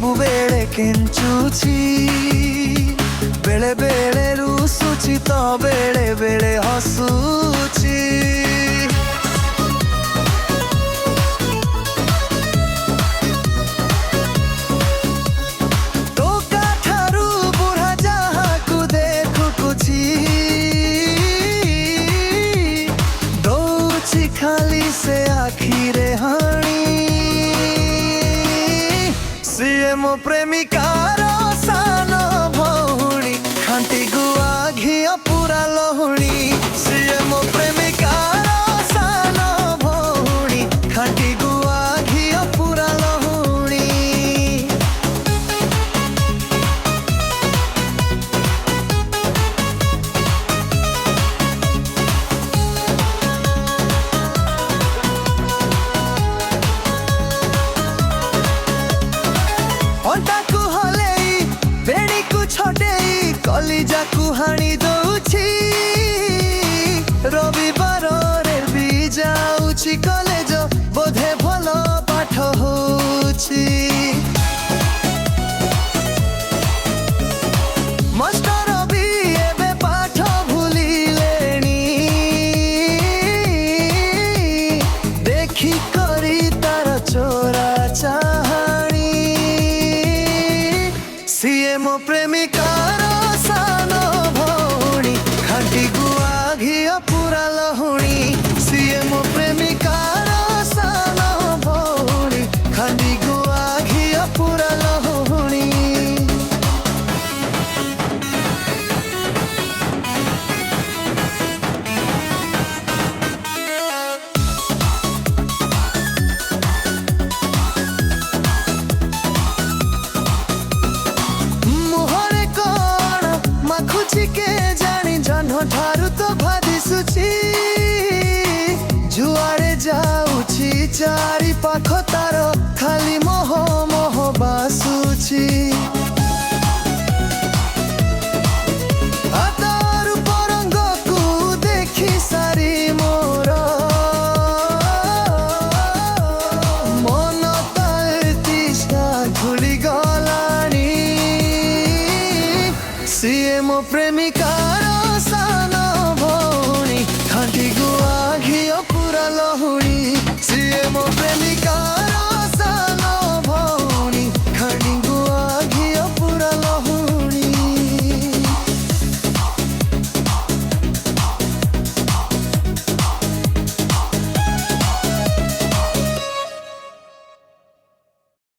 ସବୁବେଳେ କେଞ୍ଚୁଛି, ବେଳେ ବେଳେ ରୁଷୁଛି ତ ବେଳେ ବେଳେ ହସୁଛି। ଟୋକା ଠାରୁ ବୁଢ଼ା ଯାହାକୁ ଦେଖୁଛି, ଦଉଛି ଖାଲି ସେ ଆଖିରେ ହାଣି। ସିଏ ମୋ ପ୍ରେମିକାର ସାନ ଭଉଣୀ, ଖାଣ୍ଟି ଗୁଆ ଘିଅ ପୁରା ଲହୁଣୀ। ସିଏ ମୋ ପ୍ରେମିକାର ସାନ ଭଉଣୀ, ଖାଣ୍ଟି ଗୁଆ ଘିଅ ପୁରା ଲହୁଣୀ। ଅଣ୍ଟାକୁ ହଲେଇ ବେଣୀକୁ ଛଡେଇ କଲିଜାକୁ ହାଣି ଦଉଛି। ରବିବାରରେ ବି ଯାଉଛି କଲେଜ, ବୋଧେ ଭଲ ପାଠ ହଉଛି। ମାଷ୍ଟର ବି ଏବେ ପାଠ ଭୁଲିଲେଣି, ଦେଖି କରି ତାର ଚୋରା ଚାହାଣି। ସିଏ ମୋ ପ୍ରେମିକାର ସାନ ଭଉଣୀ, ଖାଣ୍ଟି ଗୁଆ ଘିଅ ପୁରା ଲହୁଣୀ। ସିଏ ମୋ ପ୍ରେମିକାର ସାନ ଭଉଣୀ, ଖାଣ୍ଟି ଗୁଆ ଘିଅ ପୁରା ଲହୁଣୀ। ମୁହଁରେ କଣ ମାଖୁଛି କେଜାଣି, ଜହ୍ନ ଠାରୁ ତ ଭାଦିଶୁଛି। ଯୁଆଡ଼େ ଯାଉଛି ଚାରି ପାଖ ତାର ଖାଲି ମୋହ ମୋହ ବାସୁଛି। ହାତରୁ ପରଙ୍ଗକୁ ଦେଖି ସାରି ମୋର ମନ ତଳେ ତିଷ୍ଠା ଭୁଲିଗଲାଣି। ସିଏ ମୋ ପ୍ରେମିକାର ସାନ ଭଉଣୀ, ଖାଣ୍ଟି ଗୁଆ ଘିଅ ପୁରା ଲହୁଣୀ। ସିଏ ମୋ